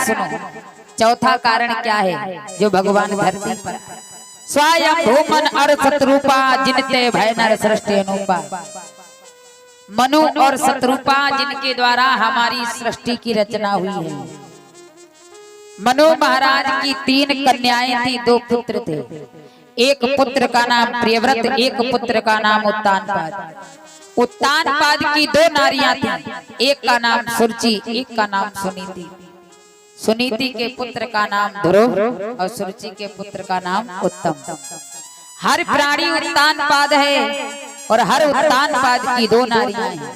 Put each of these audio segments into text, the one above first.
सुनो। चौथा कारण क्या है जो भगवान धरती पर स्वयं भूमन और शत्रुपा जिनते भय नर सृष्टि अनुपा। मनु और शत्रुपा जिनके द्वारा हमारी सृष्टि की रचना हुई है। मनु महाराज की 3 कन्याएं थी, 2 पुत्र थे। एक पुत्र का नाम प्रियव्रत, एक पुत्र का नाम उत्तानपाद। उत्तानपाद की 2 नारियां थी, एक का नाम सुरुचि, एक का नाम सुनीति। सुनीति के पुत्र का नाम ध्रुव और सुरुचि के पुत्र का नाम उत्तम। हर प्राणी उत्तानपाद है और हर उत्तानपाद की 2 नारियां हैं।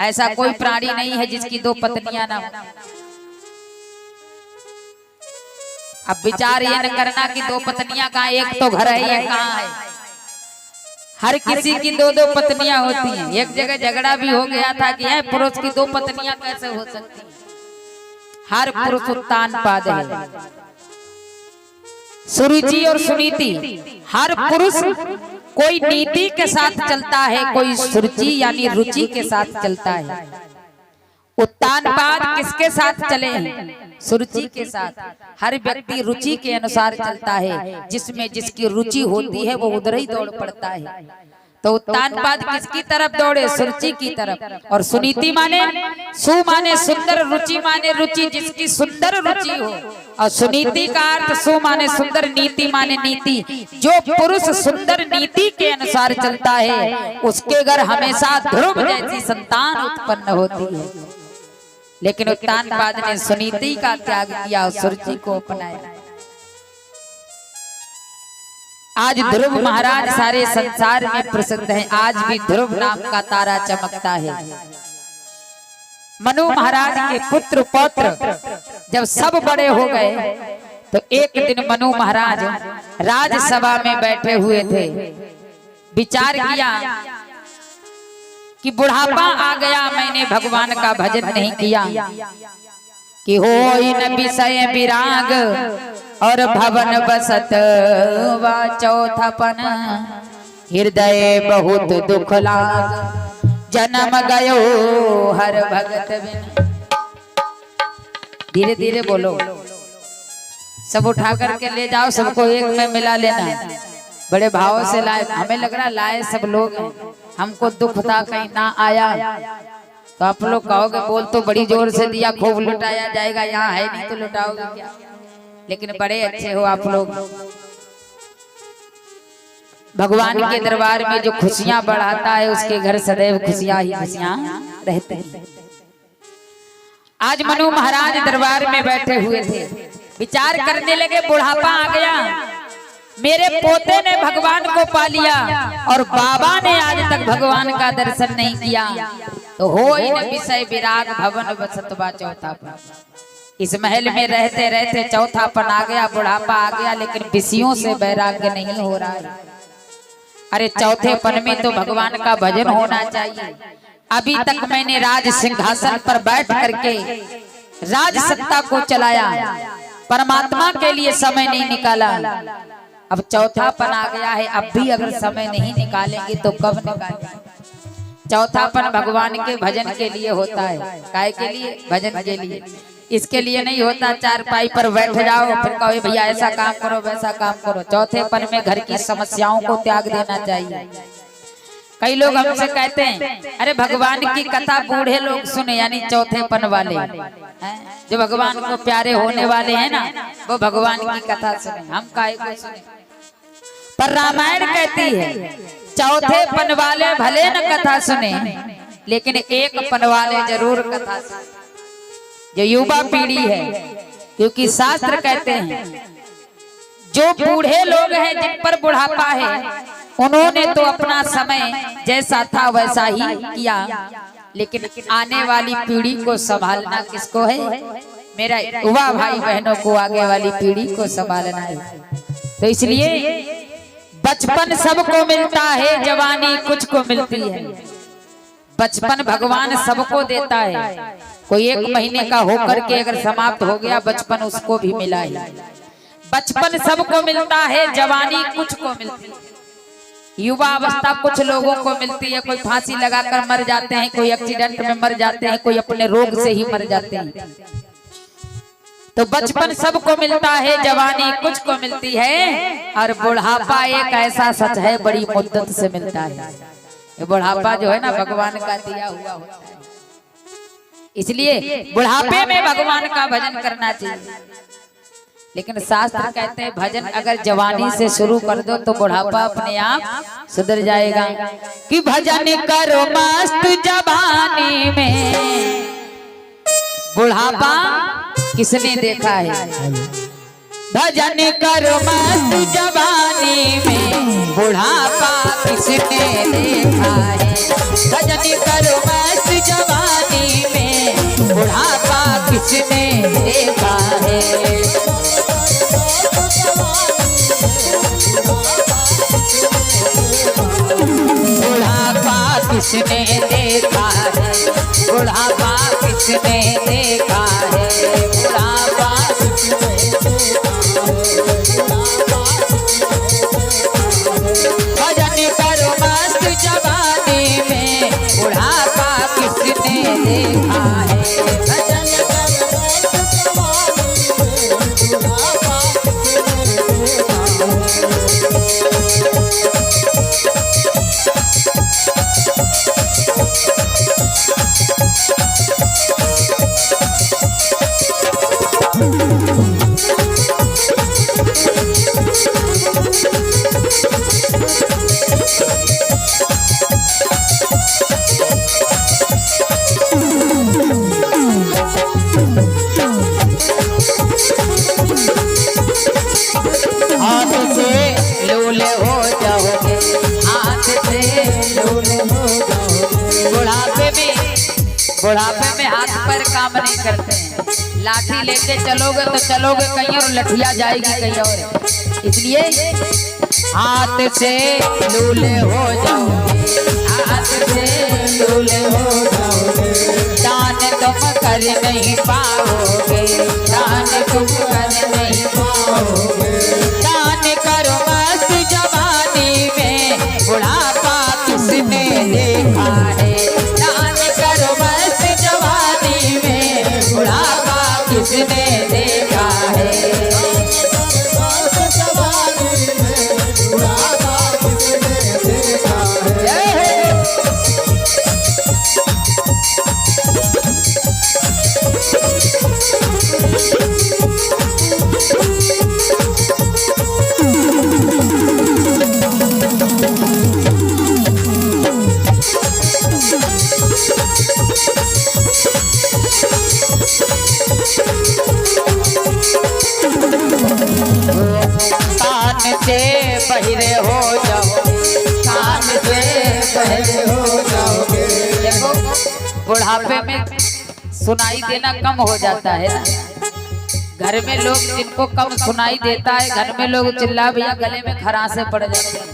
ऐसा कोई प्राणी नहीं है जिसकी 2 पत्नियां ना हो। अब विचार ये न करना कि 2 पत्नियां कहाँ, एक तो घर है, ये कहाँ है। हर किसी की 2-2 पत्नियां होती हैं। एक जगह झगड़ा भी हो गया था कि पुरुष की 2 पत्नियां कैसे हो सकती हैं। हर पुरुष उत्तानपाद है। सुरुचि और सुनीति, हर पुरुष कोई नीति के साथ चलता है, कोई सुरुचि यानी रुचि के साथ चलता है। उत्तानपाद किसके साथ चले हैं? सुरुचि के साथ। हर व्यक्ति रुचि के अनुसार चलता है, जिसमें जिसकी रुचि होती है वो उधर ही दौड़ पड़ता है। तो उत्तानपाद किसकी तरफ दौड़े? सुरुचि की तरफ। और सुनीति माने सु माने सुंदर, रुचि माने रुचि, जिसकी सुंदर रुचि हो। और सुनीति का अर्थ सु माने सुंदर, नीति माने नीति। जो पुरुष सुंदर नीति के अनुसार चलता है उसके घर हमेशा ध्रुव जैसी संतान उत्पन्न होती है। लेकिन उत्तानपाद ने सुनीति का त्याग किया और सुरुचि को अपनाया। आज ध्रुव महाराज सारे संसार में प्रसिद्ध हैं। आज भी ध्रुव नाम का तारा चमकता है। मनु महाराज के पुत्र पौत्र जब सब बड़े हो गए तो एक दिन मनु महाराज राजसभा में बैठे हुए थे। विचार किया कि बुढ़ापा आ गया, मैंने भगवान का भजन नहीं किया। कि होई न विषय विराग और भवन बसत वा चौथापन। हृदय बहुत दुख लाग जन्म गयो हर भगत बिन। धीरे धीरे बोलो, सब उठा करके ले जाओ, सबको एक में मिला लेना। बड़े भाव से लाए, हमें लग रहा लाए सब लोग हैं। हमको दुख था कहीं ना आया तो आप लोग कहोगे बोल तो बड़ी जोर से दिया, खूब लुटाया जाएगा, यहाँ है नहीं तो लुटाओगे क्या। लेकिन बड़े अच्छे हो आप लोग। भगवान के दरबार में जो खुशियां बढ़ाता है उसके घर सदैव खुशियां ही खुशियां रहते हैं। आज मनु महाराज दरबार में बैठे हुए थे, विचार करने लगे बुढ़ापा आ गया, मेरे पोते ने भगवान को पा लिया और बाबा ने आज तक भगवान का दर्शन नहीं किया। तो होई न विषय विराग भवन बसत वा चौथापन। इस महल में रहते रहते चौथापन आ गया, बुढ़ापा आ गया, लेकिन विषयों से वैराग्य नहीं हो रहा है। अरे चौथेपन में तो भगवान का भजन होना चाहिए। अभी तक मैंने राज सिंहासन पर बैठ करके राज सत्ता को चलाया, परमात्मा के लिए समय नहीं निकाला। अब चौथापन आ गया है, अब भी अगर समय नहीं निकालेंगे तो कब निकालेंगे। चौथापन भगवान के भजन के लिए होता है। काय के लिए? भजन के लिए। इसके लिए नहीं होता चारपाई पर बैठ जाओ फिर कहो भैया ऐसा काम करो वैसा काम करो। चौथेपन में घर की समस्याओं को त्याग देना चाहिए। कई लोग हमसे कहते हैं अरे भगवान की कथा बूढ़े लोग सुने, यानी चौथेपन वाले जो भगवान को प्यारे होने वाले हैं ना, वो भगवान की कथा सुने। हम काहे को सुने? पर रामायण कहती है चौथेपन वाले भले न कथा सुने, लेकिन एक पन वाले जरूर कथा सुने, जो युवा पीढ़ी है। क्योंकि शास्त्र कहते हैं जो बूढ़े लोग हैं जिन पर बुढ़ापा है उन्होंने तो अपना समय जैसा था वैसा ही किया, लेकिन आने वाली पीढ़ी को संभालना किसको है? मेरा युवा भाई बहनों को, आगे वाली पीढ़ी को संभालना है। तो इसलिए बचपन सबको मिलता है, जवानी कुछ को मिलती है। बचपन भगवान सबको देता है। कोई 1 महीने का होकर के अगर समाप्त हो गया बचपन उसको भी मिला है। बचपन सबको मिलता है, जवानी कुछ को मिलती है। युवा अवस्था कुछ लोगों को मिलती है, कोई फांसी लगाकर मर जाते हैं, कोई एक्सीडेंट में मर जाते हैं, कोई अपने रोग से ही मर जाते हैं। तो बचपन सबको मिलता है, जवानी कुछ को मिलती है, और बुढ़ापा एक ऐसा सच है बड़ी मुद्दत से मिलता है। ये बुढ़ापा जो है ना भगवान का दिया हुआ होता है, इसलिए बुढ़ापे में भगवान का भजन करना चाहिए। लेकिन शास्त्र कहते हैं भजन अगर जवानी से शुरू कर दो तो बुढ़ापा अपने आप सुधर जाएगा। कि भजन करो मस्त जवानी में, बुढ़ापा किसने देखा है? भजन करो मस्त जवानी में, बुढ़ापा किसने देखा है? भजन करो मस्त जवानी में, बुढ़ापा किसने देखा है? बुढ़ापा किसने देखा है? बुढ़ापा किसने देखा है? बुढ़ापा भजन करो मस्त जवानी में, बुढ़ापा किसने देखा है? भजन करो मस्त जवानी में, बुढ़ापा हाथ से लूले हो जाओगे, हाथ से लूले हो जाओगे। बुढ़ापे में हाथ पर काम नहीं करते हैं। लाठी लेके चलोगे तो चलोगे कहीं और लठिया जाएगी कहीं और। इसलिए हाथ से लूले हो जाओगे, हाथ से लूले हो जाओगे। दान तुम कर नहीं पाओगे, दान तुम कर नहीं पाओगे। दान करो मस्त जवानी में, बुढ़ापा किसने देखा है? दान करो मस्त जवानी में, बुढ़ापा किसने देखा है? कान से बहिरे हो जाओगे, कान से बहिरे हो जाओगे। देखो बुढ़ापे में सुनाई देना कम हो जाता है ना। घर में लोग जिनको कम सुनाई देता है, घर में लोग चिल्ला भैया गले में खरासे पड़ जाते हैं।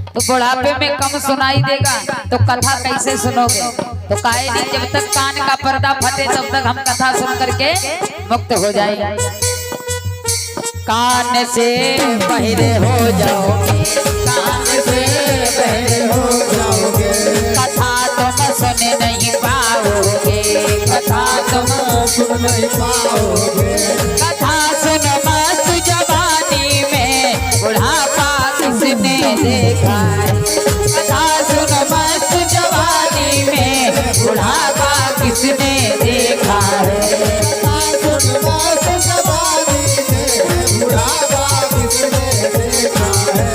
तो बुढ़ापे में कम सुनाई देगा तो कथा कैसे सुनोगे? तो काहे नहीं, जब तक कान का पर्दा फटे तब तक हम कथा सुन करके मुक्त हो जाएंगे। कान से बहिरे हो जाओगे, कान से बहिरे हो जाओगे। कथा तुम सुन नहीं पाओगे, कथा तुम सुन नहीं पाओगे। कथा सुन मस्त जवानी में, बुढ़ापा किसने देखा है? कथा सुन मस्त जवानी में, बुढ़ापा किसने देखा है? कथा सुन मस्त जवानी में, बुढ़ापा किसने देखा है?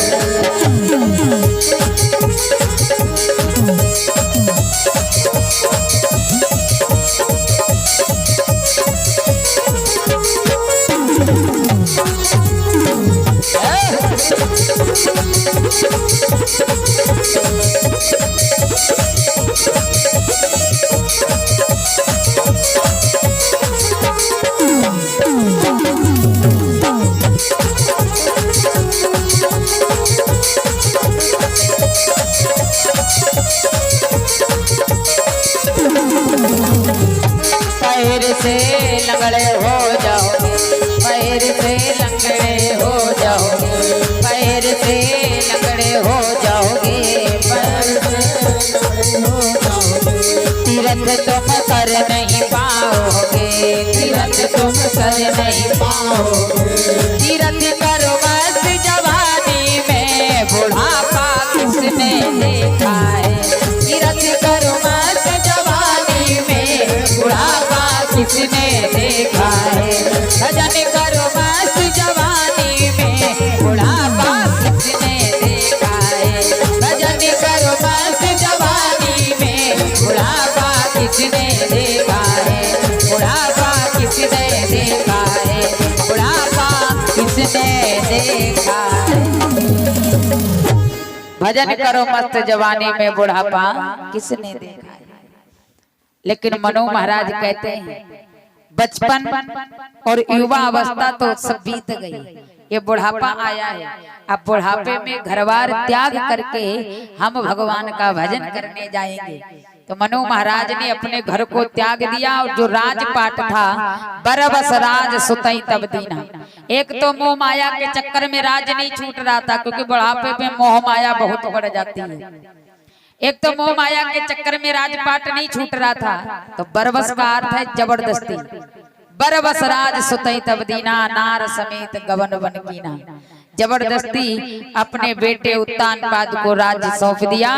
पैर से लंगड़े हो जाओगे, पैर से लंगड़े हो जाओगे, पैर से लंगड़े हो जाओगे, पैर से लंगड़े हो जाओगे। तीरथ तुम कर नहीं पाओगे, तीरथ तुम कर नहीं पाओगे। तीरथ करो मस्त जवानी में बुढ़ापा किसने देखा है। तीरथ करो मस्त जवानी में बुढ़ापा किसने देखा है। भजन करो मस्त जवानी में बुढ़ापा किसने देखा है। भजन करो मस्त जवानी में बुढ़ापा किसने देखा है। बुढ़ापा किसने देखा है। बुढ़ापा किसने देखा है। भजन करो मस्त जवानी में बुढ़ापा किसने देखा है। लेकिन मनु महाराज कहते हैं बचपन और युवा अवस्था तो सब बीत गई, ये बुढ़ापा आया है। अब बुढ़ापे में घरबार त्याग करके हम भगवान का भजन करने जाएंगे। तो मनु महाराज ने अपने घर को त्याग दिया और जो राजपाट था बरबस राज सुतई तब दीना। एक तो मोह माया के चक्कर में राज नहीं छूट रहा था, क्योंकि बुढ़ापे में मोह माया बहुत बढ़ जाती है। एक तो मोह माया के चक्कर में राजपाट नहीं छूट रहा था, तो बरबस का अर्थ है जबरदस्ती। बरबस राज सुतई तब दीना, नार समेत गवन बन कीना। जबरदस्ती अपने बेटे उत्तानपाद को राज्य सौंप दिया।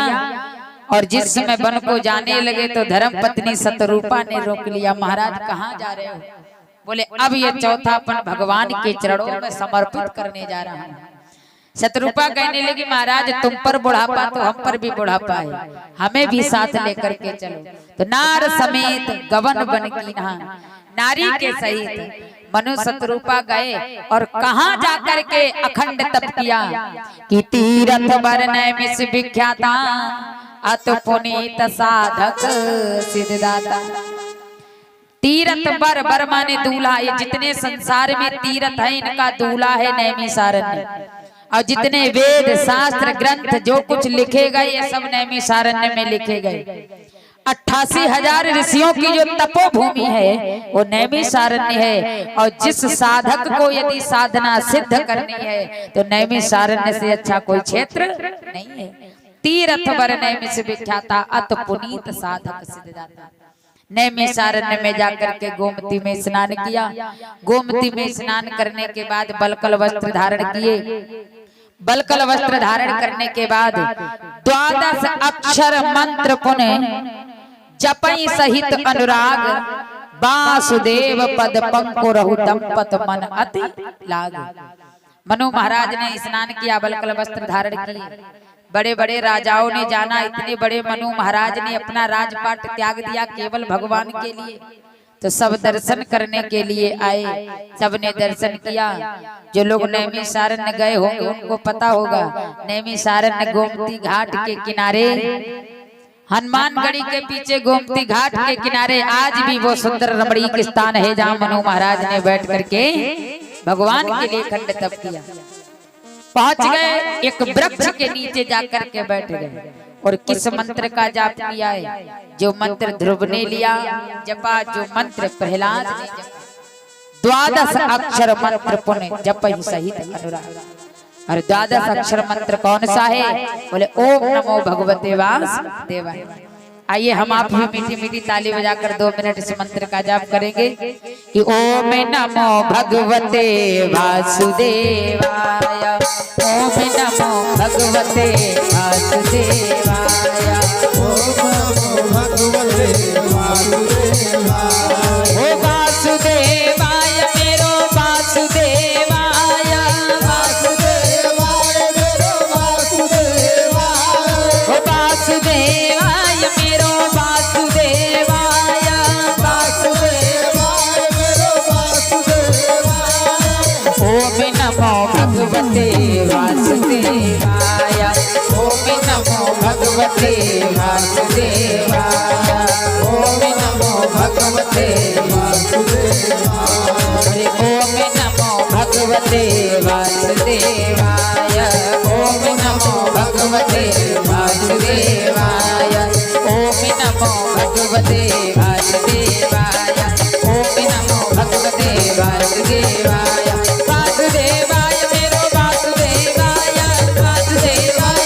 और जिस समय वन को जाने लगे तो धर्म पत्नी सतरूपा ने रोक लिया। महाराज कहाँ जा रहे हो। बोले अब ये चौथापन भगवान के चरणों में समर्पित करने जा रहा हूँ। शत्रुपा कहने लगी महाराज तुम पर बुढ़ापा तो हम पर भी बुढ़ापा है, हमें भी साथ लेकर के चलो। तो नार समेत गवन बन कीना, नारी के सहित मनु शत्रुपा गए और कहाँ जाकर के अखंड तप किया कि तीरथ बर नैमिष विख्याता अत पुनीत साधक सिद्धदाता। तीरथ बर, बर माने दूल्हा। ये जितने संसार में तीरथ है इनका दूल्हा है नैमिषारण्य। और जितने वेद शास्त्र ग्रंथ जो कुछ लिखे गए ये सब नैमिषारण्य में लिखे गए। 88,000 ऋषियों की जो तपोभूमि है वो नैमिषारण्य है। और जिस साधक को यदि साधना सिद्ध करनी है तो नैमिषारण्य से अच्छा कोई क्षेत्र नहीं है। तीरथ बर नैमिष विख्याता अत पुनीत साधक सिद्धदाता। नैमिषारण्य में जाकर के गोमती में स्नान किया। गोमती में स्नान करने के बाद बलकल वस्त्र धारण किए। बलकल वस्त्र धारण करने के बाद 12 अक्षर मंत्र पुनः जपई सहित अनुराग वासुदेव पद पंकुरहु दंपत मन अति लाग। मनु महाराज ने स्नान किया, बलकल वस्त्र धारण किए। बड़े बड़े राजाओं ने जाना, इतने बड़े मनु महाराज ने अपना राजपाट त्याग दिया केवल भगवान के लिए। तो सब दर्शन करने के लिए आए, सबने दर्शन किया। जो लोग नैमिषारण्य गए होंगे उनको पता होगा, नैमिषारण्य गोमती घाट के किनारे, हनुमानगढ़ी के पीछे गोमती घाट के किनारे आज भी वो सुंदर रमणीक स्थान है जहाँ मनु महाराज ने बैठ करके भगवान के लिए खंड तप किया। पहुंच गए, एक वृक्ष के नीचे जाकर के बैठ गए और किस मंत्र का जाप किया है। जो मंत्र ध्रुव ने लिया जपा, जो मंत्र प्रहलाद ने जपा। 12 अक्षर मंत्र पुण्य जप ही सहित अनुराग। और 12 अक्षर मंत्र कौन सा है। बोले ओम नमो भगवते वासुदेवाय। आइए हम आप भी मीठी मीठी ताली बजाकर 2 मिनट इस मंत्र का जाप करेंगे कि ओम नमो भगवते वासुदेवाय। ओम नमो भगवते वासुदेवाय। ओम नमो भगवते वासुदेवाय। ओ वासुदेवाय मेरो वासुदेवाय। वासुदेवाय मेरो वासुदेवाय। ओ वासुदेवाय मेरो वासुदेवाय। वासुदेवाय मेरो वासुदेवाय। ओम नमो भगवते वासुदेवाय। ओम नमो भगवते वासुदेवाय। ओम नमो भगवते वासुदेवाय। ओम नमो भगवते वासुदेवाय। ओम नमो भगवते वासुदेवाय। ओम नमो भगवते वासुदेवाय। ओम नमो भगवते वासुदेवाय। वासुदेवाय मेरो वासुदेवाय। वासुदेवाय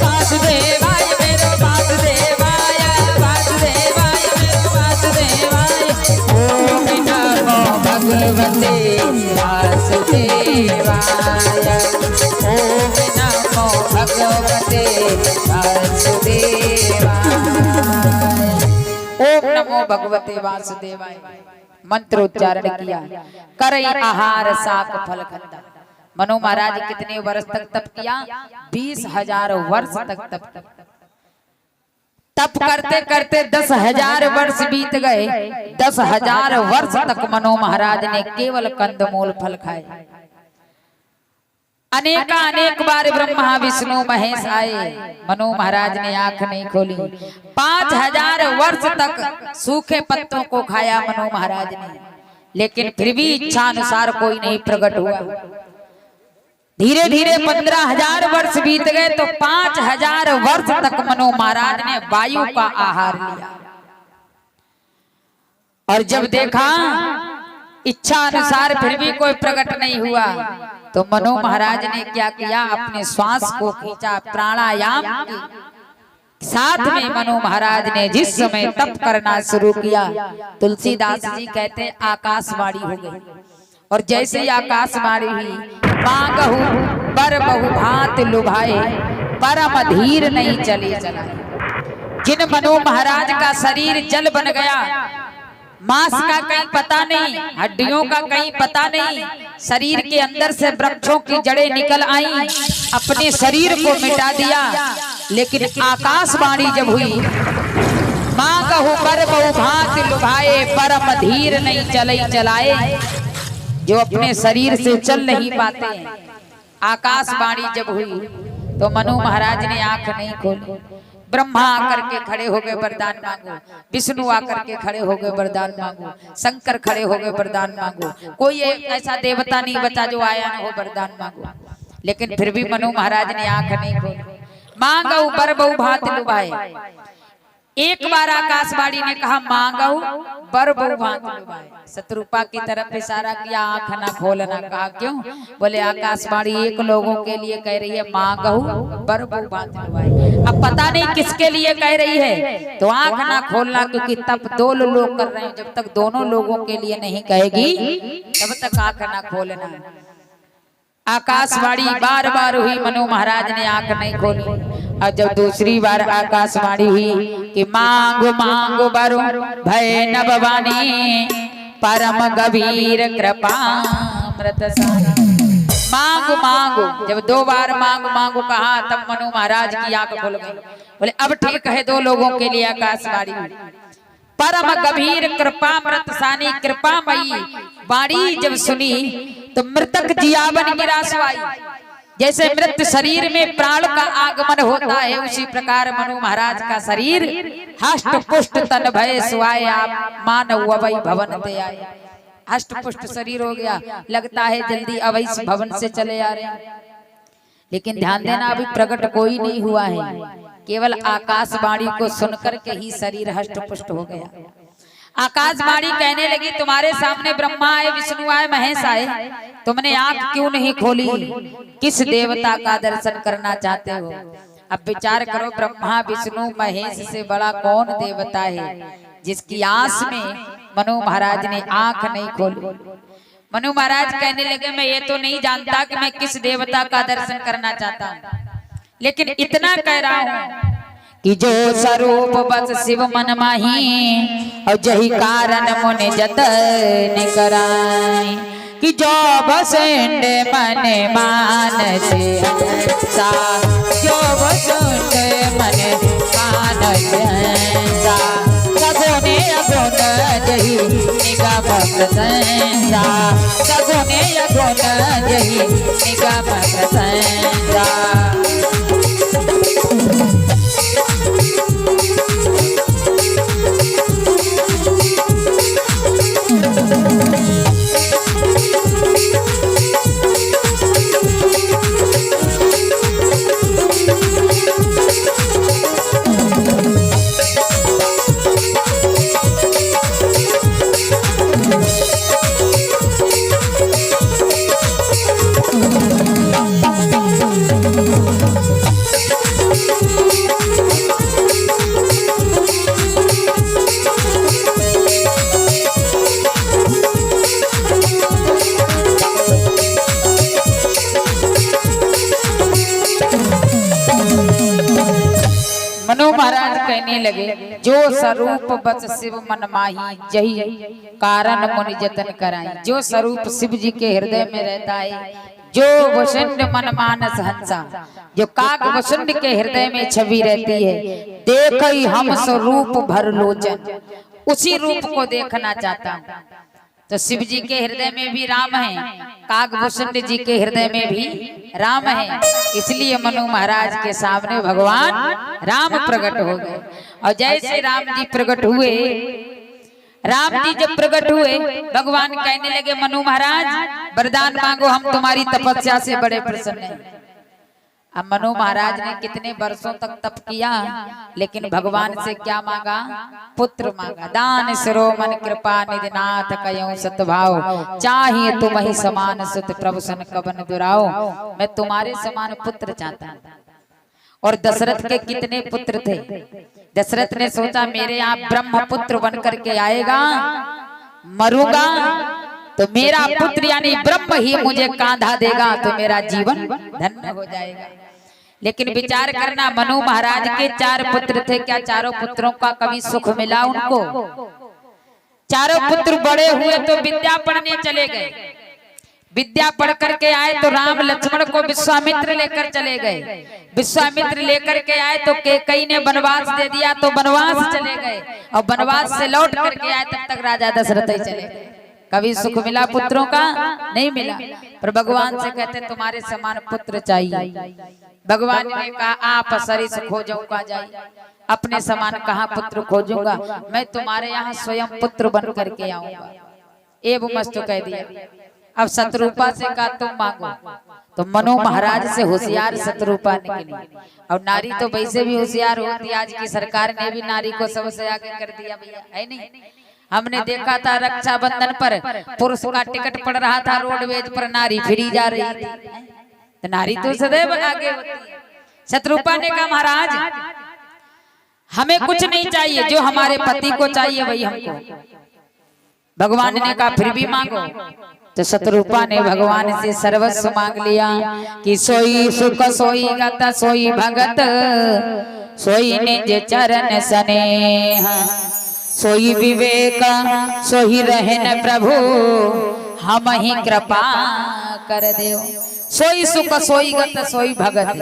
वासुदेवाय मेरो वासुदेवाय। वासुदेवाय मेरो वासुदेवाय। ओम भगवते वासुदेवाय। ओम नमो भगवते वासुदेवाय। ओम नमो भगवते वासुदेवाय मंत्रोच्चारण किया। करई आहार साक फल खंदा। मनु महाराज कितने वर्ष तक तप किया? 20,000 वर्ष तक तप करते करते 10,000 वर्ष बीत गए। 10,000 वर्ष तक मनु महाराज ने केवल कंदमूल फल खाए। अनेक बार ब्रह्मा विष्णु महेश आए, मनु महाराज ने आंख नहीं खोली। 5,000 वर्ष तक सूखे पत्तों को खाया मनु महाराज ने, लेकिन फिर भी इच्छा अनुसार कोई नहीं प्रकट हुआ। धीरे धीरे 15,000 वर्ष बीत गए तो 5,000 वर्ष तक मनु महाराज ने वायु का आहार लिया। और जब देखा इच्छा अनुसार फिर भी कोई प्रकट नहीं हुआ, तो मनु महाराज ने क्या किया? अपने श्वास को खींचा। प्राणायाम के साथ में मनु महाराज ने जिस समय तप करना शुरू किया, तुलसीदास जी कहते आकाशवाणी हो गई। और जैसे ही आकाशवाणी हुई, मांगहु बर बहु भांत लुभाए, परम धीर नहीं चले चलाए। जिन मनु महाराज का शरीर जल बन गया, मांस का कहीं पता नहीं, हड्डियों का कहीं पता नहीं, शरीर के अंदर से वृक्षों की जड़ें निकल आई, अपने शरीर को मिटा दिया। लेकिन आकाशवाणी जब हुई, मांगहु बर बहु भांत लुभाए, परम धीर नहीं चले चलाए। जो अपने शरीर से चल नहीं पाते, आकाशवाणी जब हुई तो मनु महाराज ने आंख नहीं खोली। ब्रह्मा आकर के खड़े हो गए, वरदान मांगो। विष्णु आकर के खड़े हो गए, वरदान मांगो। शंकर खड़े हो गए, वरदान मांगो। कोई ऐसा देवता नहीं बचा जो आया न हो, वरदान मांगो। लेकिन फिर भी मनु महाराज ने आंख नहीं खोली। मांगो बर बहु भांत लुभाए। एक बार आकाशवाणी ने कहा मांगो बर बहु भांत लुभाए। शत्रुपा की तरफ इशारा किया, आंख ना खोलना। कहा क्यों? बोले आकाशवाणी एक लोगों के लिए कह रही है मांगो बर बहु भांत लुभाए। अब पता नहीं किसके लिए कह रही है, तो आंख ना खोलना, क्योंकि तब 2 लोग कर रहे हैं। जब तक दोनों लोगों के लिए नहीं कहेगी तब तक आंख ना खोलना। आकाशवाणी बार बार हुई, मनु महाराज ने आंख नहीं खोली। और जब दूसरी बार आकाशवाणी हुई कि मांगो मांगो बरो भय नभवानी, परम गभीर कृपा अमृत सानी। मांगो मांगो, जब 2 बार मांगो मांगो कहा, तब मनु महाराज की आंख खुल गई। बोले अब ठीक है, 2 लोगों के लिए आकाशवाणी हुई। परम गभीर कृपा अमृत सानी, कृपामयी वाणी जब सुनी तो मृतक जियावन की रासवाई। जैसे मृत शरीर में प्राण का आगमन होता है, उसी प्रकार मनु महाराज का शरीर हष्ट पुष्ट तन भय सुआए, आप मानव अवै भवन ते आए। हष्ट पुष्ट शरीर हो गया, लगता है जल्दी अवै भवन से चले आ रहे हैं। लेकिन ध्यान देना, अभी प्रकट कोई नहीं हुआ है, केवल आकाशवाणी को सुनकर के ही शरीर हष्ट पुष्ट हो गया। आकाशवाणी कहने लगी, तुम्हारे सामने ब्रह्मा आए, विष्णु आए, महेश आए, तुमने आंख क्यों नहीं खोली? किस देवता का दर्शन करना चाहते हो? अब विचार करो, ब्रह्मा विष्णु महेश से बड़ा कौन देवता है जिसकी आस में मनु महाराज ने आंख नहीं खोली? मनु महाराज कहने लगे, मैं ये तो नहीं जानता कि मैं किस देवता का दर्शन करना चाहता हूँ, लेकिन इतना कह रहा हूँ कि जो स्वरूप बस शिव मन माही, और जही कारण मुनि जतन कराई। कि जो बसुंड मन मानसे सा, जो बसुंड मन मानसे सा, सगुने अगुण जही निगम प्रसंसा, सगुने अगुण जही निगम प्रसंसा। लगे, जो स्वरूप बस शिव मन माही, जही कारण मुनि जतन कराई। जो स्वरूप शिव जी के हृदय में रहता है, जो वसुंड मन मानस हंसा, जो काग वसुंड के हृदय में छवि रहती है, देख ही हम स्वरूप भर लोचन, उसी रूप को देखना चाहता हूं। तो शिव जी के हृदय में भी राम है, कागभूषण जी के हृदय में भी राम है, इसलिए मनु महाराज के सामने भगवान राम प्रकट हो गए। और जैसे राम जी प्रकट हुए, राम जी जब प्रकट हुए, भगवान कहने लगे मनु महाराज वरदान मांगो, हम तुम्हारी तपस्या से बड़े प्रसन्न हैं। अब मनु महाराज ने कितने वर्षों तक तप किया, लेकिन भगवान से क्या मांगा? पुत्र मांगा। दान शिरोमन कृपा निधिनाथ कयो सतभाव, चाहिए तुम ही समान सुत प्रभु सन कवन दुराओ। मैं तुम्हारे समान पुत्र चाहता हूं। और दशरथ के कितने पुत्र थे? दशरथ ने सोचा मेरे यहाँ ब्रह्म पुत्र बन करके आएगा, मरूंगा तो मेरा पुत्र यानी ब्रह्म ही मुझे कांधा देगा, तो मेरा जीवन धन्य हो जाएगा। लेकिन विचार करना, मनु महाराज के 4 पुत्र थे, क्या चारों पुत्रों का कभी सुख मिला उनको? चारों पुत्र बड़े हुए तो विद्या पढ़ने चले गए, विद्या पढ़ करके आए तो राम लक्ष्मण को विश्वामित्र लेकर चले गए, विश्वामित्र लेकर के आए तो कैकेयी ने वनवास दे दिया तो वनवास चले गए, और वनवास से लौट करके आए तब तक राजा दशरथ ही चले गए। कभी सुख मिला पुत्रों का? नहीं मिला। पर भगवान से कहते तुम्हारे समान पुत्र चाहिए। भगवान ने कहा आप सरिस खोजूंगा जाई, अपने समान कहाँ पुत्र खोजूंगा, मैं तुम्हारे यहाँ स्वयं पुत्र बन करके आऊंगा। एवं मस्त कह दिया। अब शत्रुपा से कहा तुम मांगो, तो मनु महाराज से होशियार शत्रुपा निकली। और नारी तो वैसे भी होशियार होती, आज की सरकार ने भी नारी को सबसे आगे कर दिया भैया, है नहीं? हमने देखा था रक्षाबंधन पर पुरुष का टिकट पड़ रहा था रोडवेज पर, नारी फ्री जा रही थी। तो नारी तो सदैव आगे होती है। शत्रुपा ने कहा महाराज हमें कुछ नहीं चाहिए, जो हमारे पति को चाहिए वही हमको। भगवान ने कहा फिर भी मांगो। तो शत्रुपा ने भगवान से सर्वस्व मांग लिया कि सोई सुख सोई गत सोई भगत, सोई निज चरण स्नेह, सोई विवेक सोई रहन प्रभु, हम ही कृपा कर देव। सोई सुख सोई गत सोई भगत,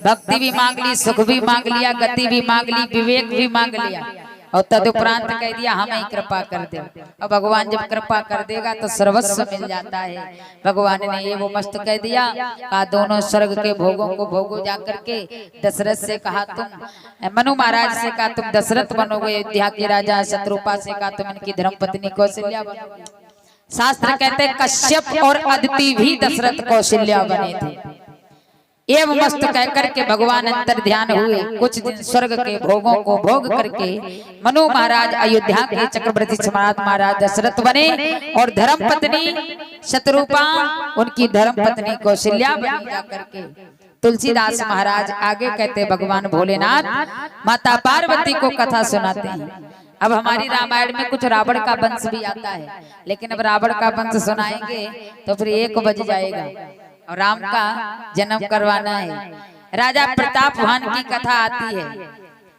भक्ति भी मांग ली, सुख भी मांग लिया, गति भी मांग ली, विवेक भी मांग लिया, और तदुपरांत कह दिया हम ही कृपा कर दे। और भगवान जब कृपा कर देगा तो सर्वस्व मिल जाता है। भगवान ने ये वो मस्त कह दिया, कहा दोनों स्वर्ग के भोगों को भोगो जाकर के। दशरथ से कहा तुम, मनु महाराज से कहा तुम दशरथ बनोगे अयोध्या के राजा, शत्रुपा से कहा तुम इनकी धर्मपत्नी कौशल्या बनोगे। शास्त्र कहते कश्यप और अदिति भी दशरथ कौशल्या बने थे। एवं मस्त कह करके भगवान अंतर ध्यान हुए। कुछ दिन स्वर्ग के भोगों को भोग करके मनु महाराज अयोध्या के चक्रवर्ती सम्राट महाराज दशरथ बने, और धर्म पत्नी शत्रुपा उनकी धर्म पत्नी कौशल्या बनी जाकर के। तुलसीदास महाराज आगे कहते भगवान भोलेनाथ माता पार्वती को कथा सुनाते हैं। अब हमारी रामायण में कुछ रावण का वंश भी आता है, लेकिन अब रावण का वंश सुनाएंगे तो फिर 1 बज जाएगा, और राम का जन्म करवाना है। राजा प्रतापवान की कथा आती है।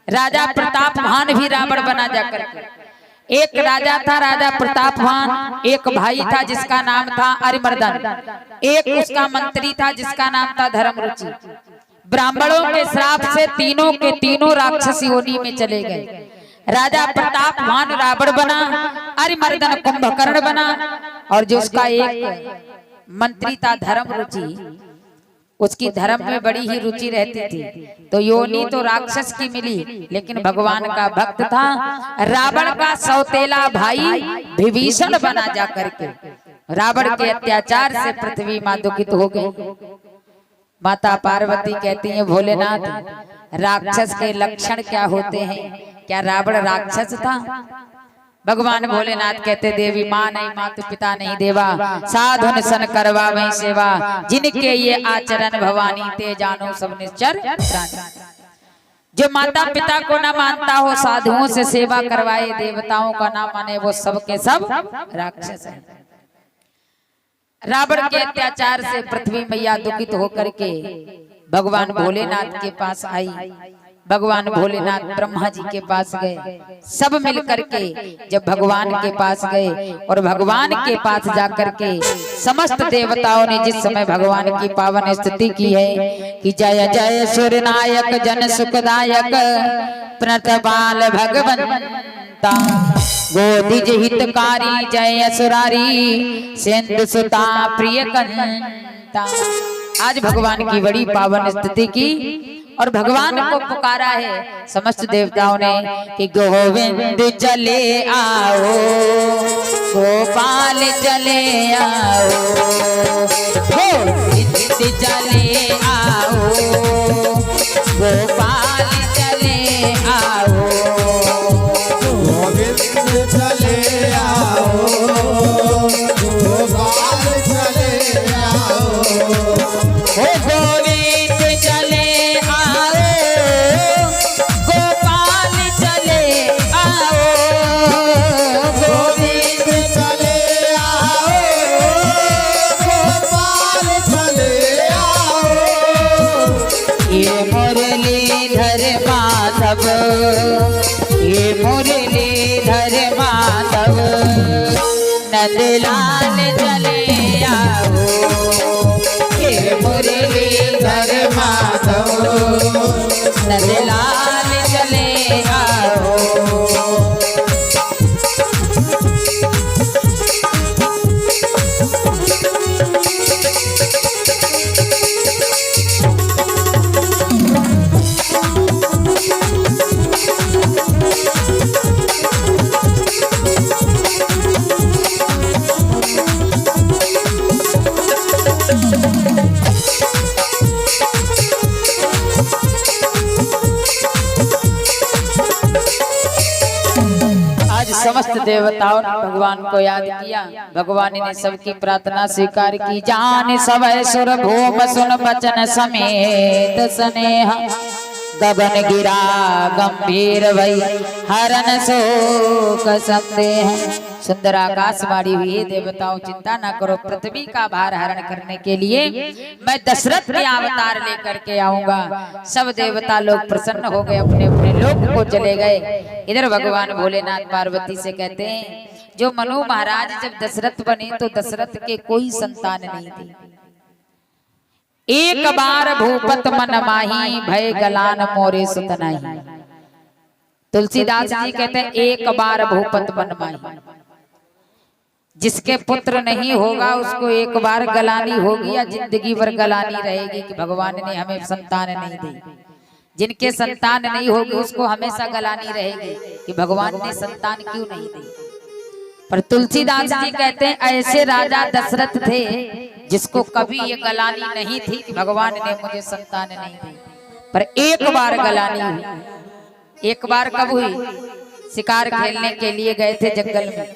राजा प्रतापवान भी रावण बना जाकर के। एक राजा था राजा प्रतापवान, एक भाई था जिसका नाम था अरिमर्दन, एक उसका मंत्री था जिसका नाम था धर्मरुचि। ब्राह्मणों के श्राप से तीनों के तीनों राक्षसी योनि में चले गए। राजा प्रतापवान रावण बना, अरिमर्दन कुंभकर्ण बना, और जो उसका एक मंत्री था धर्मरुचि, उसकी धर्म में बड़ी ही रुचि रहती थी। तो योनि तो राक्षस की मिली, लेकिन भगवान का भक्त था। रावण का सौतेला भाई विभीषण बना जाकर के रावण के अत्याचार से पृथ्वी मां दुखित हो गई। माता पार्वती कहती है भोलेनाथ राक्षस के लक्षण क्या होते हैं? क्या रावण राक्षस था? भगवान भोलेनाथ कहते देवी माँ नहीं, मातु पिता नहीं देवा, साधुन सन करवा वही सेवा, जिनके ये आचरण भवानी ते जानो सब निश्चर प्राणी। जो माता पिता को न मानता हो, साधुओं से सेवा करवाए, देवताओं का ना माने, वो सब के सब राक्षस है। रावण के अत्याचार से पृथ्वी मैया दुखित होकर के भगवान भोलेनाथ के पास आई। भगवान भोलेनाथ ब्रह्मा जी के पास गए। सब मिल करके जब भगवान के पास गए और भगवान के पास जाकर के समस्त देवताओं ने जिस समय भगवान की पावन स्तुति की है कि जय जय सूर्यनायक जन सुखदायक प्रणतपाल भगवंता गोदिज हितकारी जय असुरारी सिंधु सुता प्रिय कंता। आज भगवान की बड़ी पावन स्तुति की और भगवान को पुकारा है समस्त देवताओं ने कि गोविंद चले आओ गोपाल चले आओ गोविंद चले आओ गोपाल चले आओ गोविंद चले आओ गोपाल चले आओ गोविंद चले आओ गोपाल चले आओ गोविंद चले आओ गोपाल चले आओ ये मुरलीधर माधव ये मुरलीधर माधव नंदलाल चले आओ ये मुरलीधर माधव नंदलाल चले आओ। आज समस्त देवताओं ने भगवान को याद किया। भगवान ने सबकी प्रार्थना स्वीकार की। जान सब सुर भूम सुन बचन समेत स्नेह गगन गिरा गंभीर भई हरन शोक संदेह। सुंदर आकाशवाणी हुई है देवताओं चिंता न करो, पृथ्वी का भार हरण करने के लिए मैं दशरथ के अवतार लेकर के आऊंगा। सब देवता लोग प्रसन्न हो गए, अपने अपने लोक को चले गए। इधर भगवान भोलेनाथ पार्वती से कहते हैं जो मनु महाराज जब दशरथ बने तो दशरथ के कोई संतान नहीं थी। एक बार भूपत मन माही भय गलान मोरे सुत नाही। तुलसीदास जी कहते हैं एक बार भूपत मन माही, जिसके पुत्र नहीं होगा उसको एक बार गलानी होगी या जिंदगी भर गलानी रहेगी कि भगवान ने हमें संतान नहीं दी। जिनके संतान नहीं होगी उसको हमेशा गलानी रहेगी कि भगवान ने संतान क्यों नहीं दी। पर तुलसीदास जी कहते हैं ऐसे राजा दशरथ थे जिसको कभी ये गलानी नहीं थी कि भगवान ने मुझे संतान नहीं दी, पर एक बार गलानी हुई। एक बार कब हुई? शिकार खेलने के लिए गए थे जंगल में।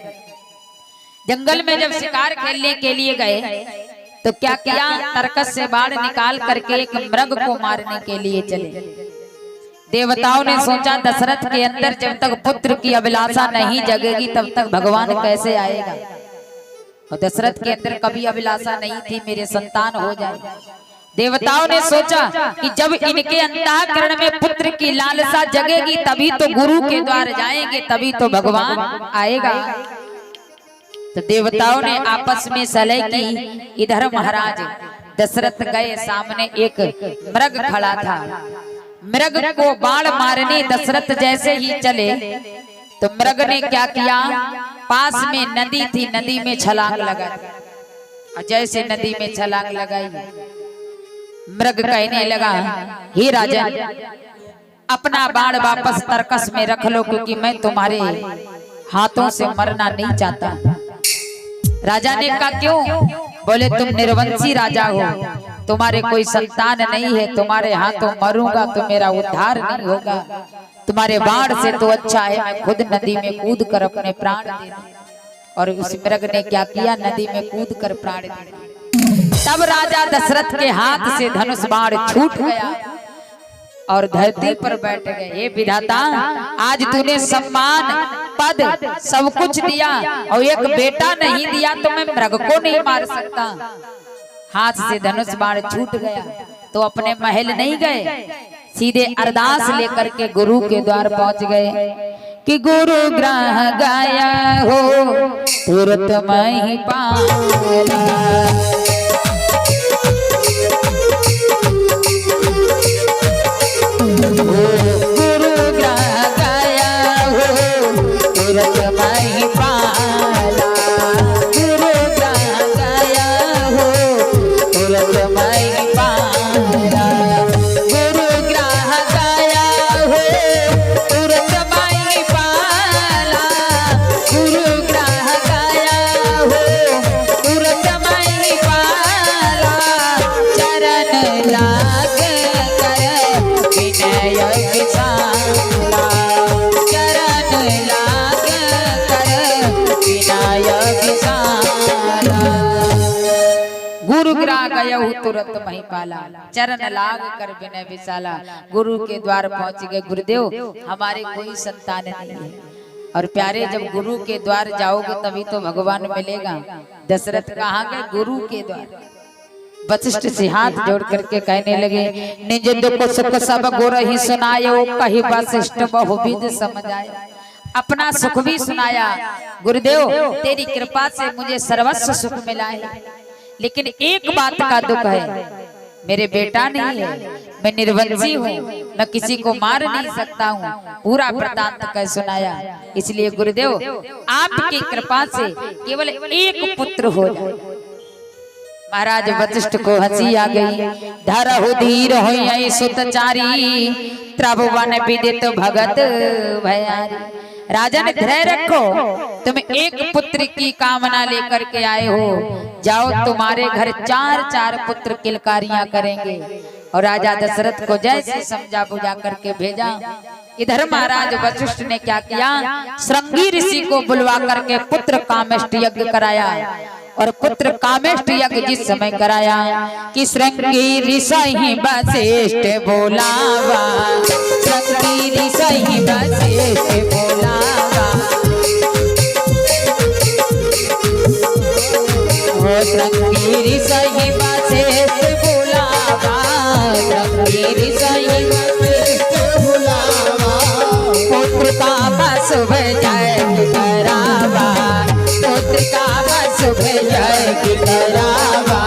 जंगल में जब शिकार खेलने के लिए गए तो क्या किया, तरकस से बाण निकाल करके एक मृग को मारने के लिए चले। देवताओं ने सोचा दशरथ के अंदर जब तक पुत्र की अभिलाषा नहीं जगेगी तब तक भगवान कैसे आएगा। और दशरथ के अंदर कभी अभिलाषा नहीं थी मेरे संतान हो जाए। देवताओं ने सोचा कि जब इनके अंतःकरण में पुत्र की लालसा जगेगी तभी तो गुरु के द्वार जाएंगे, तभी तो भगवान आएगा। तो देवताओं ने आपस में सलाह की। इधर महाराज दशरथ गए, सामने एक मृग खड़ा था। मृग को बाण मारने दशरथ जैसे ही चले तो मृग ने क्या किया, पास में नदी थी, नदी में छलांग लगाई। और जैसे नदी में छलांग लगाई मृग कहने लगा हे राजा अपना बाण वापस तरकस में रख लो क्योंकि मैं तुम्हारे हाथों से मरना नहीं चाहता। राजा ने कहा क्यों? बोले तुम निर्वंशी राजा हो, तुम्हारे कोई संतान नहीं है, तुम्हारे हाथों मरूंगा तो मेरा उद्धार नहीं होगा। तुम्हारे बाण से तो अच्छा है मैं खुद नदी में कूद कर अपने प्राण दे दूं। और उस मृग ने क्या किया, नदी में कूद कर प्राण दे दिए। तब राजा दशरथ के हाथ से धनुष बाण छूट गया और धरती पर बैठ गए। हे विधाता आज तूने सम्मान पद सब कुछ दिया और एक बेटा नहीं दिया तो मैं मृग को नहीं मार सकता। हाथ से धनुष बाण छूट गया तो अपने महल नहीं गए, सीधे अरदास लेकर के गुरु के द्वार पहुंच गए कि गुरु ग्रह गाया हो तुरंत मैं ही पाला। गुरु ग्रह गाया हो तुरंत मैं ही पाला। गुरु ग्रह गाया हो तुरंत मैं ही पाला। गुरु ग्रह गाया हो तुरंत मैं ही पाला। गुरु ग्रह गाया हो तुरंत मैं ही पाला। चरण लाग कर विनय विशाला। चरण लाग कर विनय विशाला। गुरु ग्रह गयहु तुरंत मही पाला। चरण लाग कर विनय विशाला। गुरु के द्वार पहुंच गए। गुरुदेव हमारे कोई संतान नहीं है और प्यारे जब गुरु के द्वार जाओगे तभी तो भगवान मिलेगा। दशरथ कहाँ गए? गुरु के द्वार। वशिष्ठ से हाथ जोड़ करके कहने लगे निज दुख सुख सब गुर ही सुनायो कही वशिष्ठ बहुविध समझाए। अपना सुख भी सुनाया। गुरुदेव तेरी कृपा से मुझे सर्वस्व सुख मिला है, लेकिन एक बात का दुख है, मेरे बेटा नहीं है, मैं निर्वंशी हूँ, मैं किसी को मार नहीं सकता हूँ। पूरा वृतांत कह सुनाया। इसलिए गुरुदेव आपकी कृपा से केवल एक पुत्र हो जाए। महाराज वशिष्ठ को हंसी आ गई। धरहु धीर होई सुतचारी त्रिभुवन विदित भगत भयारी। राजन धैर्य रखो, तुम एक पुत्र की कामना लेकर के आए हो, जाओ तुम्हारे घर 4 पुत्र किलकारियां करेंगे। और राजा दशरथ को जैसे समझा बुझा करके भेजा। इधर महाराज वशिष्ठ ने क्या किया? श्रृंगी ऋषि को बुलवा करके पुत्र कामेष्ट यज्ञ कराया। और पुत्र कामेष्ट यज्ञ जिस समय कराया कि श्रृंगी ऋषि वशिष्ठ बोलावा। श्रृंगी ऋषि वशिष्ठ बोलावा। श्रृंगी ऋषि वशिष्ठ बोलावा। श्रृंगी ऋषि वशिष्ठ बुलावा। पुत्र का शुभ जय करावा। पुत्र का शुभ जय करावा।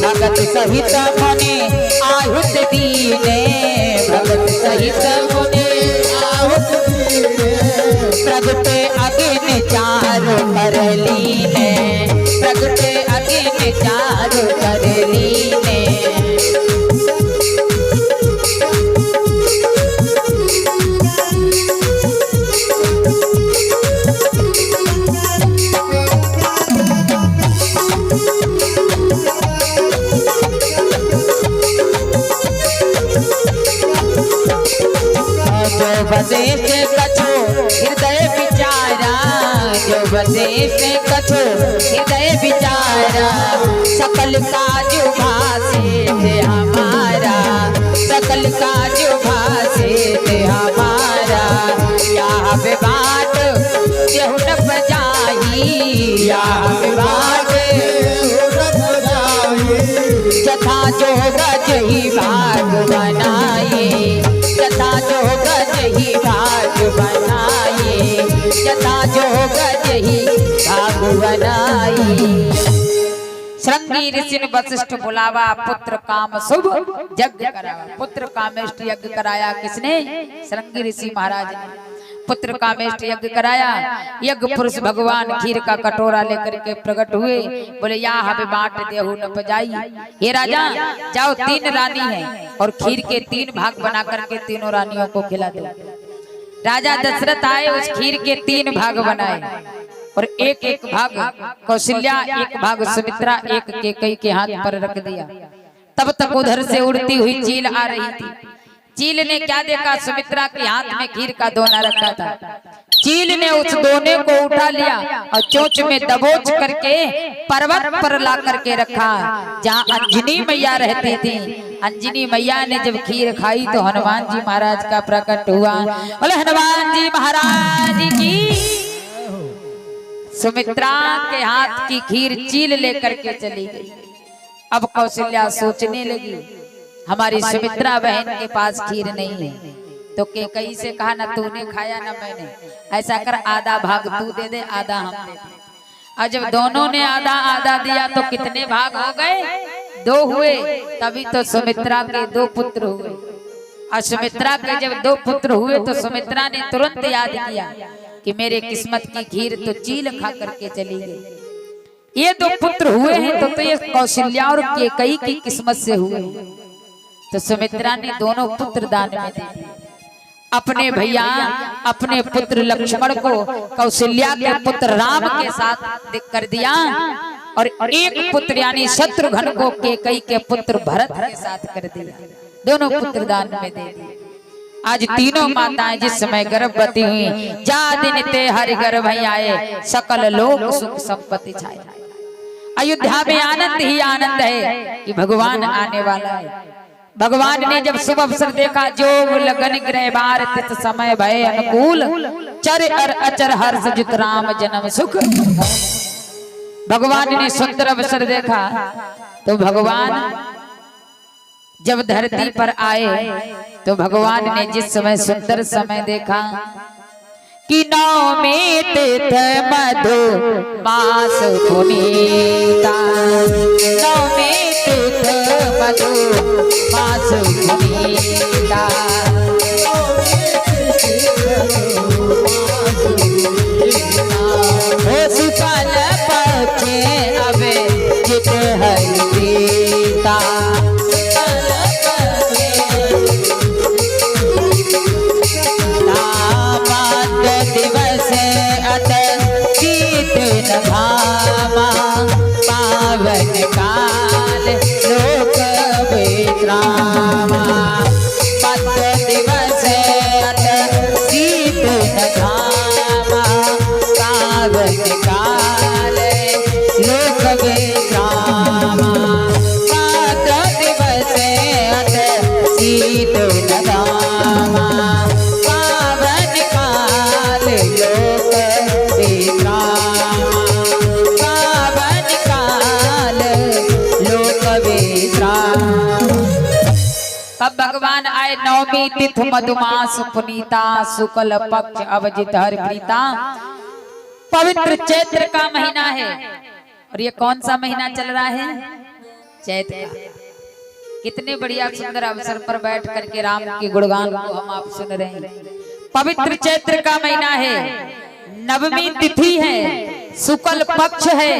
भगत सहित मुनि आहुत दीने। भगत सहित मुनि आहुत दीने। प्रगटे अग्नि चारु कर लीने। प्रगटे अग्नि चारु कर लीने। वशिष्ठ कछो हृदय विचारा। जो वशिष्ठ कछो हृदय विचारा। सकल काज भाषे थे हमारा। सकल काज भाषे थे हमारा। यह विवाद देहु न बजाई। यह विवाद जथा जो गज ही भाग बनाए। जथा जो गज ही भाग बनाए। जथा जो गज ही भाग बनाए। श्रृंगी ऋषि ने वशिष्ठ बुलावा। पुत्र काम शुभ यज्ञ करावा। पुत्र कामेष्ट यज्ञ कराया। किसने? श्रृंगी ऋषि महाराज ने पुत्र कामेष्ट यज्ञ कराया। यज्ञ पुरुष भगवान खीर का कटोरा लेकर के प्रकट हुए। बोले या हमें बांट देहु न पजाई। हे राजा जाओ, 3 रानी है और खीर के 3 भाग बना करके तीनों रानियों को खिला दो। राजा दशरथ आए, उस खीर के 3 भाग बनाए और एक भाग कौशल्या, एक भाग सुमित्रा, एक कैकेयी के हाथ पर रख दिया। तब तक उधर से उड़ती हुई चील आ रही थी। चील ने क्या देखा? सुमित्रा के हाथ में खीर का दोना रखा था। चील ने उस दोने को उठा लिया और चोंच में दबोच करके पर्वत पर ला करके रखा, जहाँ अंजनी मैया रहती थी। अंजनी मैया ने जब खीर खाई तो हनुमान जी महाराज का प्रकट हुआ। बोले हनुमान जी महाराज की। सुमित्रा के हाथ की खीर चील लेकर के चली गई। अब कौशल्या सोचने लगी हमारी सुमित्रा बहन के पास खीर नहीं है, तो कैकई से कहा ना तूने खाया ना मैंने, ऐसा कर आधा भाग तू दे दे आधा हम दे दे। और जब दोनों ने आधा आधा दिया तो कितने भाग हो गए? 2 हुए। तभी तो सुमित्रा के 2 पुत्र हुए। और सुमित्रा के जब 2 पुत्र हुए तो सुमित्रा ने तुरंत याद किया कि मेरे किस्मत की खीर तो चील खा करके चली गई। ये 2 पुत्र हुए हैं तो ये कौशल्या और कैकई की किस्मत से हुए। तो सुमित्रा ने दोनों पुत्र दान में दे दिए। अपने भैया अपने पुत्र लक्ष्मण को कौशल्या के पुत्र राम के साथ कर दिया और एक पुत्र यानी शत्रुघ्न को कैकई के पुत्र भरत के साथ कर दिया। दोनों पुत्र दान में दे दिए। आज तीनों माताएं जिस समय गर्भवती हुई, जा दिन ते हरि गर्भ आए, सकल लोक सुख संपत्ति छाए। अयोध्या में आनंद ही आनंद है कि भगवान आने वाला है। भगवान ने जब शुभ अवसर देखा, जो लगन ग्रह बार तित समय भय अनुकूल, चर अर अचर हर्ष जित राम जन्म सुख। भगवान ने सुंदर अवसर देखा तो भगवान जब धरती पर आए तो भगवान ने जिस समय सुंदर समय देखा कि नवमी तिथ मधु मास पुनीता, नवमी तिथ मधु मास पुनीता, सुफल पक्षे अबे जित हरि सीता, पावन काल लोक विश्रामा, पद दिवस शीत धामा, पावन काल लोक विश्रामा, पद दिवस शीत धामा, पावन काल लोक विश्रामा, तब भगवान आए नवमी तिथ मधुमास पुनीता, शुक्ल पक्ष अवजित हर प्रीता। पवित्र चैत्र का महीना है और ये कौन सा महीना चल रहा है? चैत्र का। कितने बढ़िया सुंदर अवसर पर बैठ करके राम के गुणगान को हम आप सुन रहे हैं। पवित्र चैत्र का महीना है, नवमी तिथि है, शुक्ल पक्ष है,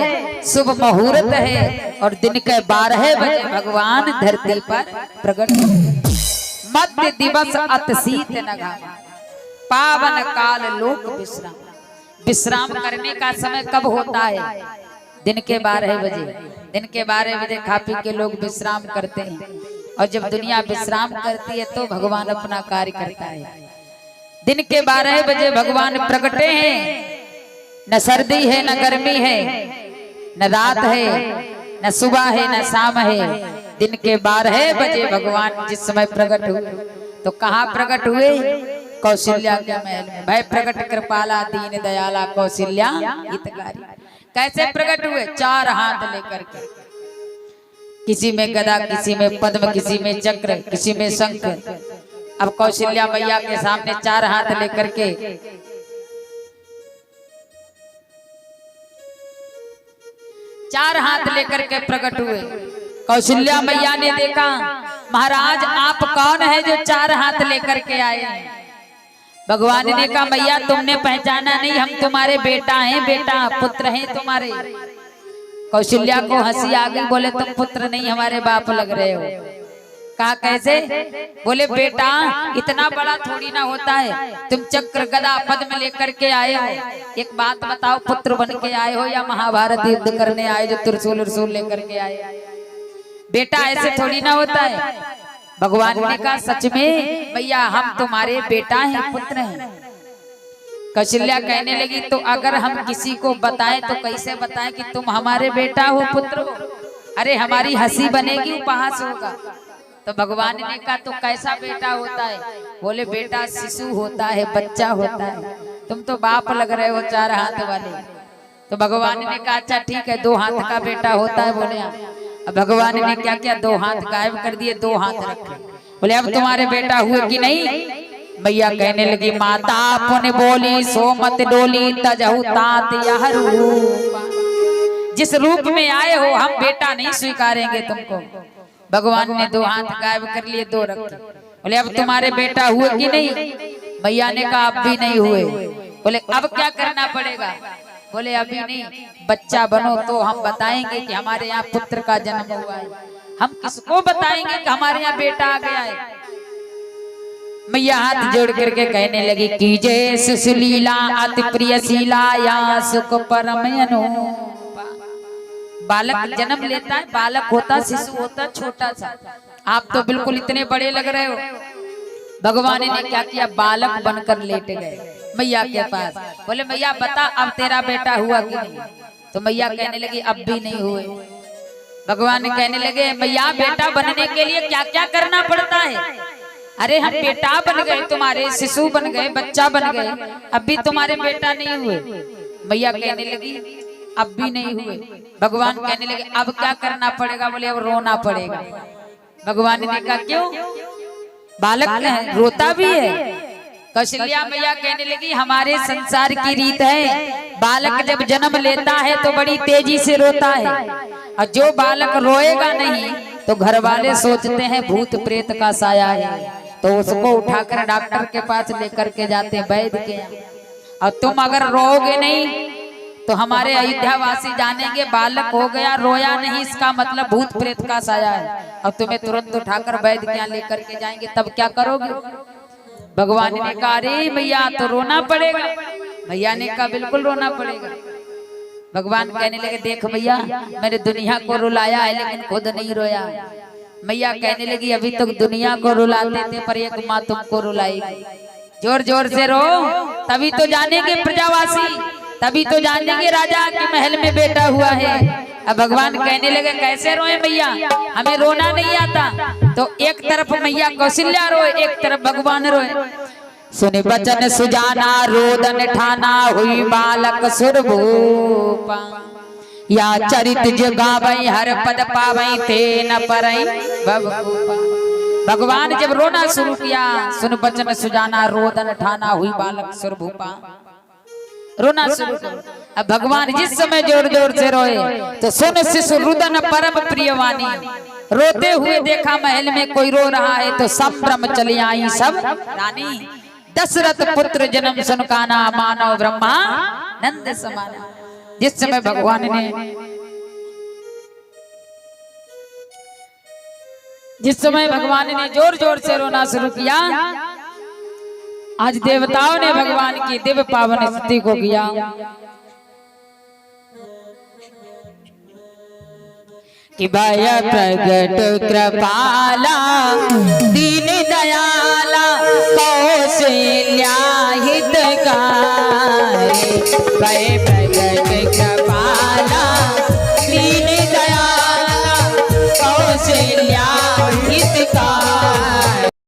शुभ मुहूर्त है और दिन के 12 बजे भगवान धरती पर प्रकट। मध्य दिवस अति शीत नगा, पावन काल लोक विश्राम। विश्राम करने का समय कब होता है? दिन के 12 बजे। दिन के 12 बजे खा पी के लोग विश्राम करते हैं और जब दुनिया विश्राम करती है तो भगवान अपना कार्य करता है। दिन के 12 बजे भगवान प्रकटे हैं। न सर्दी है न गर्मी है, न रात है न सुबह है न शाम है। दिन के 12 बजे भगवान जिस समय प्रकट हुए तो कहाँ प्रकट हुए? कौशल्या के महल में। भय प्रकट कृपाला दीन दयाला कौशल्या हितकारी। कैसे प्रकट हुए? 4 हाथ लेकर के, किसी में गदा, किसी में पद्म, किसी में चक्र, किसी में शंख। अब कौशल्या मैया के सामने 4 हाथ लेकर के प्रकट हुए। कौशल्या मैया ने देखा, महाराज आप कौन है जो 4 हाथ लेकर के आए हैं? भगवान ने कहा, मैया तुमने पहचाना नहीं, हम तुम्हारे बेटा हैं, बेटा पुत्र हैं तुम्हारे। कौशल्या को हंसी आ गई, बोले तुम पुत्र नहीं हमारे बाप लग रहे हो। कहा कैसे? बोले बेटा इतना बड़ा थोड़ी ना होता है, तुम चक्र गदा पद्म लेकर के आए हो। एक बात बताओ, पुत्र बन के आए हो या महाभारत युद्ध करने आए जो त्रिशूल त्रिशूल लेकर के आए? बेटा ऐसे थोड़ी ना होता है। भगवान ने कहा सच में भैया हम तुम्हारे बेटा हैं, पुत्र हैं। कौशल्या कहने लगी तो अगर हम किसी को बताएं तो कैसे बताएं कि तुम हमारे बेटा हो, पुत्र हो? अरे हमारी हंसी बनेगी, उपहास होगा। तो भगवान ने कहा तो कैसा बेटा होता है? बोले बेटा शिशु होता है, बच्चा होता है, तुम तो बाप लग रहे हो 4 हाथ वाले। तो भगवान ने कहा अच्छा ठीक है, 2 हाथ का बेटा होता है। बोले अब भगवान ने क्या किया, दो हाथ गायब कर दिए, दो हाथ रखे। बोले अब तुम्हारे बेटा हुए कि नहीं? मैया कहने लगी माता पुन बोली सो मत डोली तजहु तात यह रूप। जिस रूप में आए हो हम बेटा नहीं स्वीकारेंगे तुमको। भगवान ने दो हाथ गायब कर लिए, दो रखे। बोले अब तुम्हारे बेटा हुए कि नहीं? मैया ने कहा अब भी नहीं हुए। बोले अब क्या करना पड़ेगा? बोले अभी नहीं, बच्चा बनो तो हम बताएंगे कि हमारे यहाँ पुत्र का जन्म हुआ है। हम किसको बताएंगे कि हमारे यहाँ बेटा आ गया है? मैया हाथ जोड़ करके कहने लगी कीजे सुशीला अति प्रियशीला या सुख परम अनुपा। बालक जन्म लेता है, बालक होता, शिशु होता छोटा सा। आप तो बिल्कुल इतने बड़े लग रहे हो। भगवान ने क्या किया, बालक बनकर लेट गए मैया के पास। बोले मैया बता अब तेरा बेटा हुआ कि नहीं? तो मैया कहने लगी अब भी नहीं हुए। भगवान कहने लगे मैया बेटा बनने के लिए क्या क्या करना पड़ता है? अरे हम बेटा बन गए तुम्हारे, शिशु बन गए, बच्चा बन गए, अब भी तुम्हारे बेटा नहीं हुए। मैया कहने लगी अब भी नहीं हुए। भगवान कहने लगे अब क्या करना पड़ेगा? बोले अब रोना पड़ेगा। भगवान ने कहा क्यों? बालक है, रोता भी है। कौशल्या मैया कहने लगी हमारे संसार की रीत है, बालक जब जन्म लेता है तो बड़ी तेजी से रोता है, और जो बालक रोएगा नहीं तो घर वाले सोचते हैं भूत प्रेत का साया है, तो उसको उठाकर डॉक्टर के पास लेकर के जाते हैं वैद्य के। और तुम अगर रोओगे नहीं तो हमारे अयोध्या वासी जानेंगे बालक हो गया, रोया नहीं, इसका मतलब भूत प्रेत का साया है। अब तुम्हें तुरंत उठाकर वैद्य के यहाँ लेकर के जाएंगे, तब क्या करोगे? भगवान ने कहा अरे मैया तो रोना पड़ेगा। मैया ने कहा बिल्कुल रोना पड़ेगा। भगवान कहने लगे देख मैया मैंने दुनिया को रुलाया है लेकिन खुद नहीं रोया। मैया कहने लगी अभी तक दुनिया को रुलाते थे पर एक माँ तुमको रुलाएगी। जोर जोर से रो, तभी तो जानेंगे प्रजावासी, तभी तो जानेंगे राजा के महल में बेटा हुआ है। अब भगवान कहने लगे कैसे रोए मैया, हमें रोना नहीं आता। तो एक तरफ मैया कौशल्या रोए, एक तरफ भगवान रोए। सुनि बचन सुजाना रोदन ठाना हुई बालक सुरभूपा। या चरित जगावई हर पद पावई थे न परई भवभूपा। भगवान जब रोना शुरू किया, सुन बचन सुजाना रोदन ठाना हुई बालक सुरभूपा, रोना शुरू कर। अब भगवान जिस समय जोर जोर से रोए तो सुन शिशु रुदन परम प्रियवानी। रोते हुए देखा महल में कोई रो रहा है तो संभ्रम चली आई सब रानी। दशरथ पुत्र जन्म सुन काना मानव ब्रह्मा नंद समाना। जिस समय भगवान ने जोर जोर से रोना शुरू किया, आज देवताओं ने भगवान की दिव्य पावन स्तुति को किया। कि भय प्रगट कृपाला दीन दयाला कौशल्या हितकारी। भय